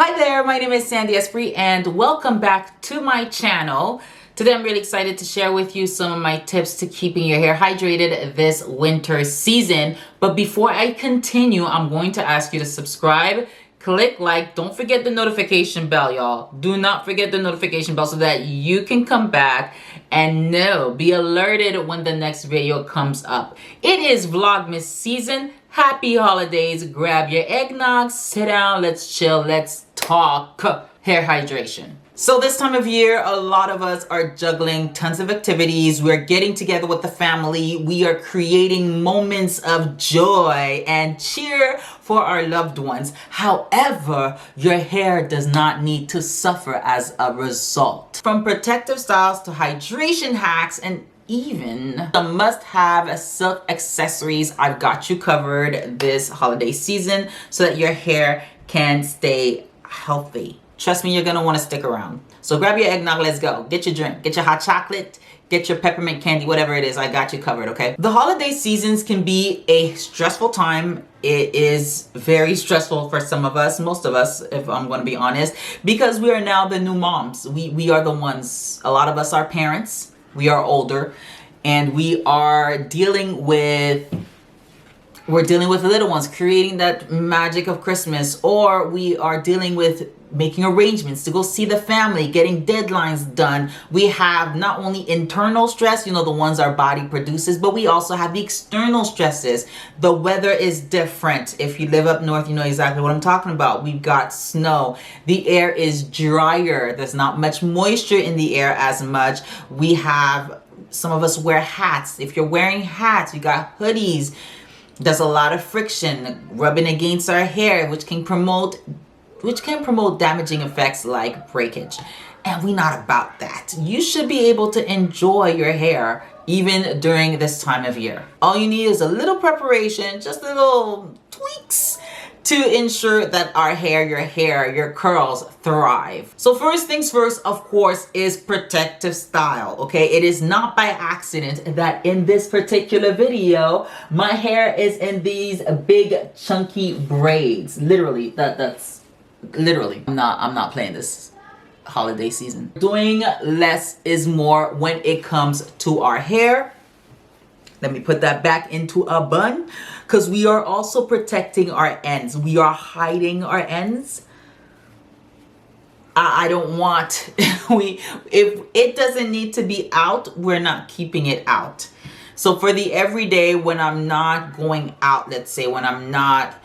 Hi there, my name is Sandy Esprit and welcome back to my channel. Today I'm really excited to share with you some of my tips to keeping your hair hydrated this winter season. But before I continue, I'm going to ask you to subscribe, click like, don't forget the notification bell, y'all. Do not forget the notification bell so that you can come back and be alerted when the next video comes up. It is Vlogmas season. Happy holidays. Grab your eggnog, sit down, let's chill, let's talk hair hydration. So this time of year, a lot of us are juggling tons of activities. We're getting together with the family. We are creating moments of joy and cheer for our loved ones. However, your hair does not need to suffer as a result. From protective styles to hydration hacks and even the must-have silk accessories, I've got you covered this holiday season so that your hair can stay healthy. Trust me, you're gonna want to stick around. So grab your eggnog, let's go. Get your drink, get your hot chocolate, get your peppermint candy, whatever it is, I got you covered, okay? The holiday seasons can be a stressful time. It is very stressful for some of us, most of us, if I'm gonna be honest, because we are now the new moms. We are the ones, a lot of us are parents, we are older, and we are dealing with little ones, creating that magic of Christmas, or we are dealing with making arrangements to go see the family, getting deadlines done. We have not only internal stress, the ones our body produces, but we also have the external stresses. The weather is different. If you live up north, you know exactly what I'm talking about. We've got snow. The air is drier. There's not much moisture in the air as much. We have, some of us wear hats. If you're wearing hats, you got hoodies. There's a lot of friction rubbing against our hair, which can promote damaging effects like breakage. And we're not about that. You should be able to enjoy your hair even during this time of year. All you need is a little preparation, just little tweaks to ensure that your curls thrive. So first things first, of course, is protective style, okay? It is not by accident that in this particular video, my hair is in these big chunky braids. Literally, that's literally, I'm not playing this holiday season. Doing less is more when it comes to our hair. Let me put that back into a bun, because we are also protecting our ends. We are hiding our ends. I don't want, if it doesn't need to be out, we're not keeping it out. So for the everyday, when I'm not going out, let's say when I'm not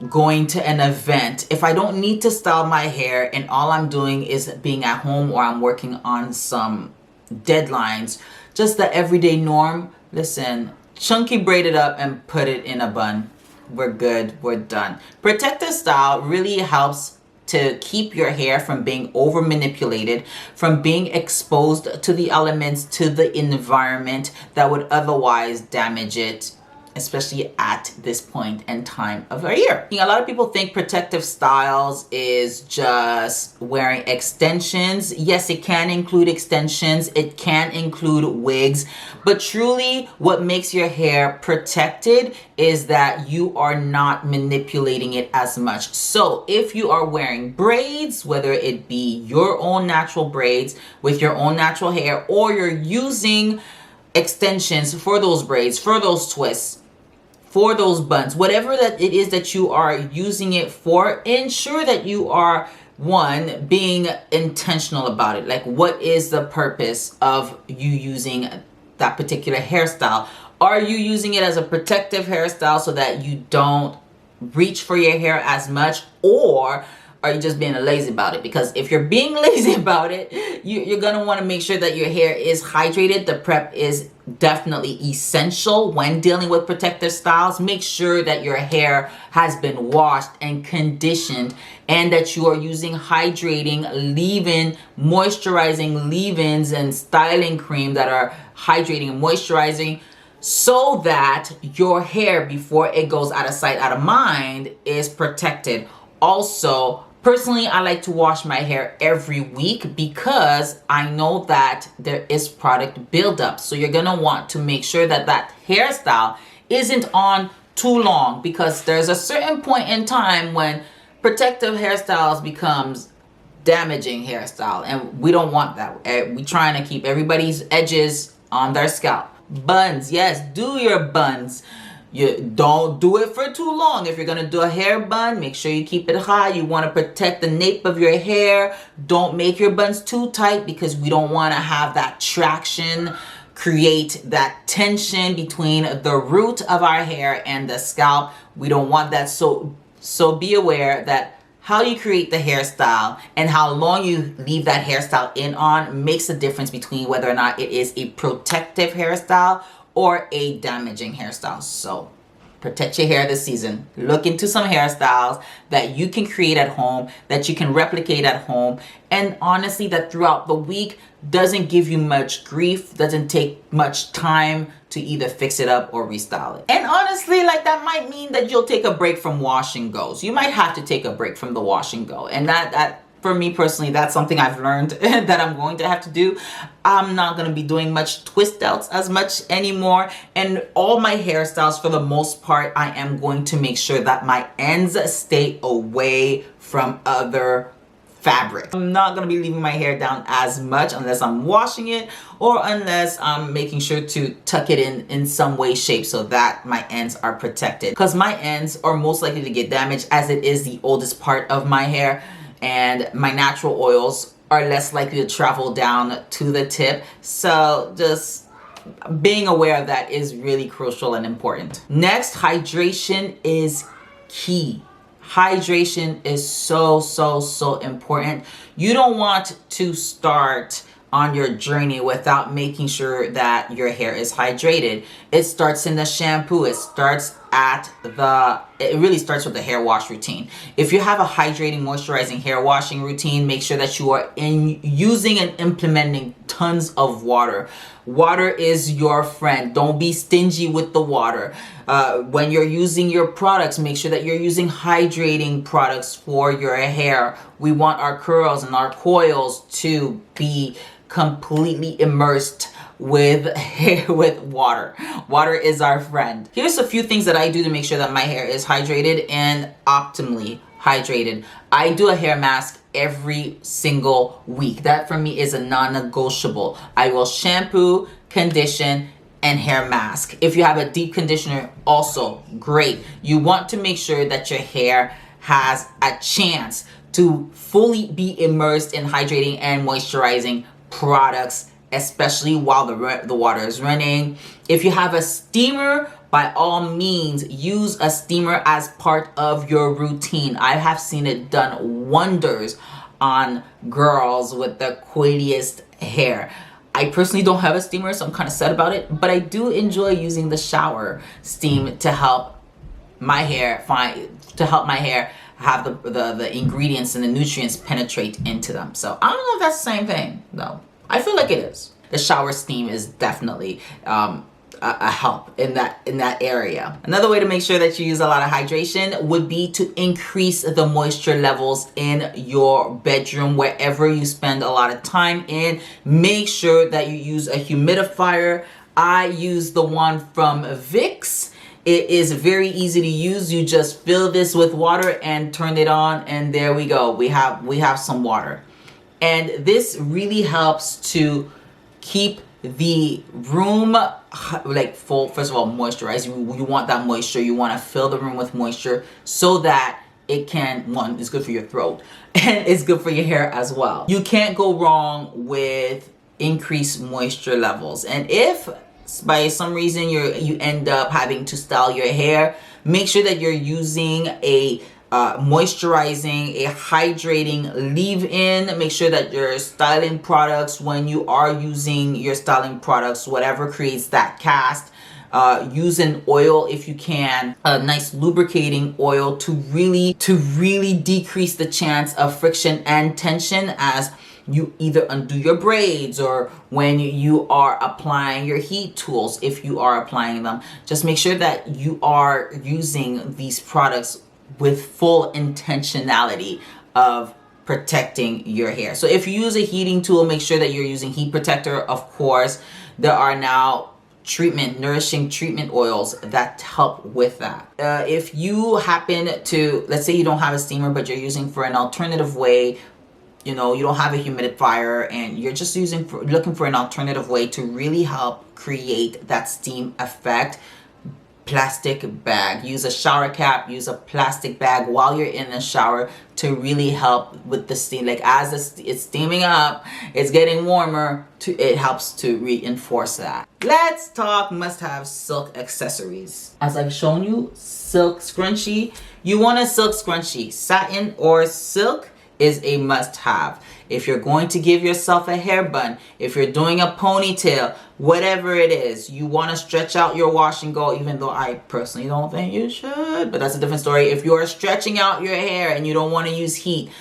going to an event, if I don't need to style my hair and all I'm doing is being at home or I'm working on some deadlines, just the everyday norm, listen, chunky braid it up and put it in a bun. We're good, we're done. Protective style really helps to keep your hair from being over manipulated, from being exposed to the elements, to the environment that would otherwise damage it, especially at this point and time of our year. A lot of people think protective styles is just wearing extensions. Yes, it can include extensions. It can include wigs. But truly, what makes your hair protected is that you are not manipulating it as much. So if you are wearing braids, whether it be your own natural braids with your own natural hair, or you're using extensions for those braids, for those twists, for those buns, whatever that it is that you are using it for, ensure that you are, one, being intentional about it. Like, what is the purpose of you using that particular hairstyle? Are you using it as a protective hairstyle so that you don't reach for your hair as much, or are you just being lazy about it? Because if you're being lazy about it, you're gonna want to make sure that your hair is hydrated. The prep is definitely essential when dealing with protective styles. Make sure that your hair has been washed and conditioned, and that you are using hydrating leave-in, moisturizing leave-ins and styling cream that are hydrating and moisturizing, so that your hair, before it goes out of sight, out of mind, is protected. Also, personally, I like to wash my hair every week because I know that there is product buildup. So you're gonna want to make sure that that hairstyle isn't on too long, because there's a certain point in time when protective hairstyles becomes damaging hairstyle, and we don't want that. We're trying to keep everybody's edges on their scalp. Buns, yes, do your buns. You don't do it for too long. If you're gonna do a hair bun, make sure you keep it high. You want to protect the nape of your hair. Don't make your buns too tight, because we don't want to have that traction create that tension between the root of our hair and the scalp. We don't want that. So be aware that how you create the hairstyle and how long you leave that hairstyle in on makes a difference between whether or not it is a protective hairstyle or a damaging hairstyle. So protect your hair this season. Look into some hairstyles that you can create at home, that you can replicate at home, and honestly that throughout the week doesn't give you much grief, doesn't take much time to either fix it up or restyle it. And honestly, like, that might mean that you'll take a break from wash and goes. You might have to take a break from the wash and go, and that for me personally, that's something I've learned that I'm going to have to do. I'm not going to be doing much twist outs as much anymore. And all my hairstyles, for the most part, I am going to make sure that my ends stay away from other fabric. I'm not going to be leaving my hair down as much unless I'm washing it, or unless I'm making sure to tuck it in some way, shape, so that my ends are protected. Because my ends are most likely to get damaged, as it is the oldest part of my hair. And my natural oils are less likely to travel down to the tip. So just being aware of that is really crucial and important. Next, hydration is key. Hydration is so important. You don't want to start on your journey without making sure that your hair is hydrated. It starts in the shampoo. It really starts with the hair wash routine. If you have a hydrating, moisturizing hair washing routine, make sure that you are using and implementing tons of water. Water is your friend. Don't be stingy with the water. When you're using your products, make sure that you're using hydrating products for your hair. We want our curls and our coils to be completely immersed with water. Water is our friend. Here's a few things that I do to make sure that my hair is hydrated and optimally hydrated. I do a hair mask every single week. That for me is a non-negotiable. I will shampoo, condition, and hair mask. If you have a deep conditioner, also great. You want to make sure that your hair has a chance to fully be immersed in hydrating and moisturizing products, especially while the water is running. If you have a steamer, by all means, use a steamer as part of your routine. I have seen it done wonders on girls with the coiliest hair. I personally don't have a steamer, so I'm kind of sad about it, but I do enjoy using the shower steam to help my hair have the ingredients and the nutrients penetrate into them. So I don't know if that's the same thing, though. I feel like it is. The shower steam is definitely a help in that area. Another way to make sure that you use a lot of hydration would be to increase the moisture levels in your bedroom, wherever you spend a lot of time in. Make sure that you use a humidifier. I use the one from Vicks. It is very easy to use. You just fill this with water and turn it on, and there we go. We have some water. And this really helps to keep the room like full. First of all, moisturize. You want that moisture. You want to fill the room with moisture so that it can, one, it's good for your throat and it's good for your hair as well. You can't go wrong with increased moisture levels. And if by some reason you end up having to style your hair, make sure that you're using a moisturizing, a hydrating leave-in. Make sure that your styling products, when you are using your styling products, whatever creates that cast, use an oil if you can, a nice lubricating oil to really decrease the chance of friction and tension as you either undo your braids or when you are applying your heat tools. If you are applying them, just make sure that you are using these products with full intentionality of protecting your hair. So if you use a heating tool, make sure that you're using heat protector. Of course, there are now nourishing treatment oils that help with that. If you happen to, let's say you don't have a steamer, but you're using for an alternative way, you know, you don't have a humidifier and you're just looking for an alternative way to really help create that steam effect, plastic bag. Use a shower cap, use a plastic bag while you're in the shower to really help with the steam. Like as it's steaming up, it's getting warmer, it helps to reinforce that. Let's talk must-have silk accessories. As I've shown you, silk scrunchie. You want a silk scrunchie. Satin or silk is a must-have. If you're going to give yourself a hair bun, if you're doing a ponytail, whatever it is, you want to stretch out your wash and go, even though I personally don't think you should, but that's a different story. If you are stretching out your hair and you don't want to use heat,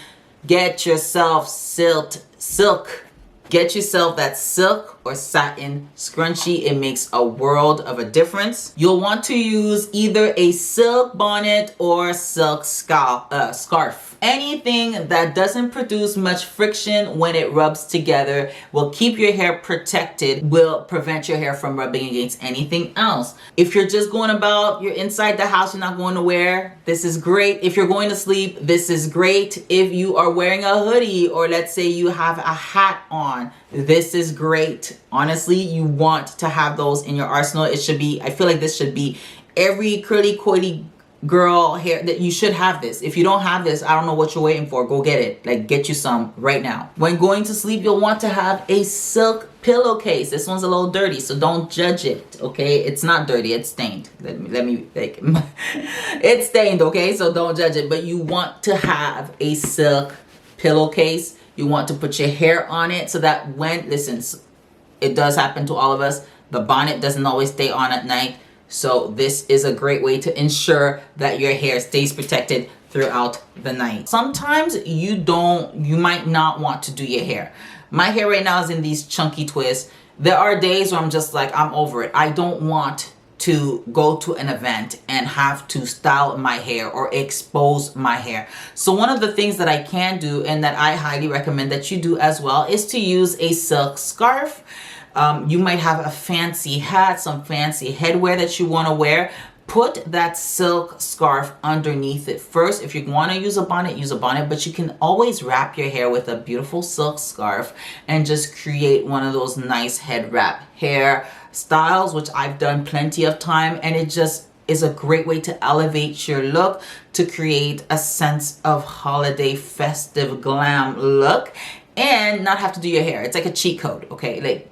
get yourself silk. Get yourself that silk or satin scrunchie. It makes a world of a difference. You'll want to use either a silk bonnet or silk scarf. Anything that doesn't produce much friction when it rubs together will keep your hair protected, will prevent your hair from rubbing against anything else. If you're just going about, you're inside the house, you're not going nowhere, this is great. If you're going to sleep, this is great. If you are wearing a hoodie, or let's say you have a hat on, this is great. Honestly, you want to have those in your arsenal. It should be, I feel like this should be every curly coily girl hair, that you should have this. If you don't have this, I don't know what you're waiting for. Go get it. Like, get you some right now. When going to sleep, you'll want to have a silk pillowcase. This one's a little dirty, so don't judge it, okay? It's not dirty, it's stained. Let me like it's stained, okay? So don't judge it. But you want to have a silk pillowcase. You want to put your hair on it so that when, listen, it does happen to all of us. The bonnet doesn't always stay on at night. So this is a great way to ensure that your hair stays protected throughout the night. Sometimes you might not want to do your hair. My hair right now is in these chunky twists. There are days where I'm just like, I'm over it. I don't want to go to an event and have to style my hair or expose my hair. So one of the things that I can do, and that I highly recommend that you do as well, is to use a silk scarf. You might have a fancy hat, some fancy headwear that you want to wear. Put that silk scarf underneath it first. If you want to use a bonnet, use a bonnet, but you can always wrap your hair with a beautiful silk scarf and just create one of those nice head wrap hair styles, which I've done plenty of time, and it just is a great way to elevate your look, to create a sense of holiday festive glam look and not have to do your hair. It's like a cheat code, okay? Like,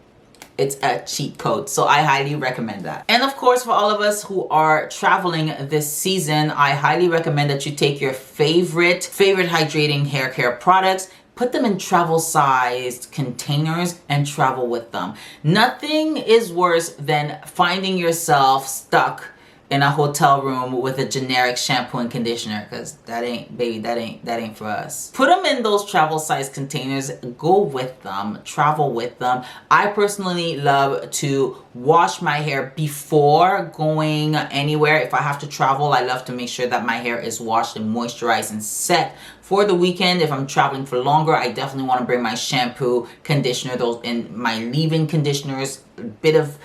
it's a cheat code. So I highly recommend that. And of course, for all of us who are traveling this season, I highly recommend that you take your favorite hydrating hair care products, put them in travel sized containers and travel with them. Nothing is worse than finding yourself stuck in a hotel room with a generic shampoo and conditioner, because that ain't for us. Put them in those travel size containers, go with them, travel with them. I personally love to wash my hair before going anywhere. If I have to travel, I love to make sure that my hair is washed and moisturized and set for the weekend. If I'm traveling for longer, I definitely want to bring my shampoo, conditioner, those in my leave-in conditioners, a bit of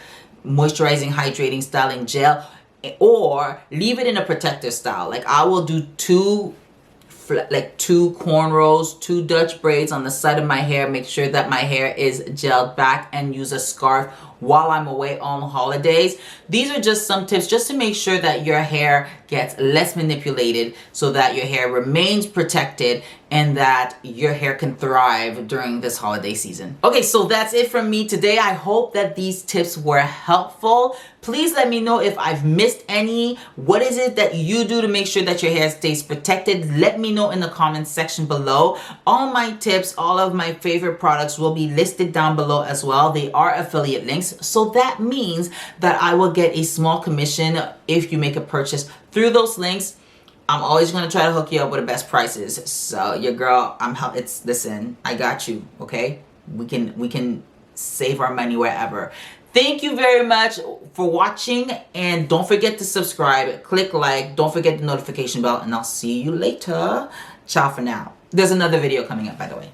moisturizing, hydrating, styling gel, or leave it in a protector style. Like, I will do two cornrows, 2 Dutch braids on the side of my hair, make sure that my hair is gelled back, and use a scarf while I'm away on holidays. These are just some tips just to make sure that your hair gets less manipulated, so that your hair remains protected and that your hair can thrive during this holiday season. Okay, so that's it from me today. I hope that these tips were helpful. Please let me know if I've missed any. What is it that you do to make sure that your hair stays protected? Let me know in the comments section below. All my tips, all of my favorite products will be listed down below as well. They are affiliate links, so that means that I will get a small commission if you make a purchase through those links. I'm always going to try to hook you up with the best prices. So your girl, listen, I got you, okay? We can save our money wherever. Thank you very much for watching, and don't forget to subscribe, click like, don't forget the notification bell, and I'll see you later. Ciao for now. There's another video coming up, by the way.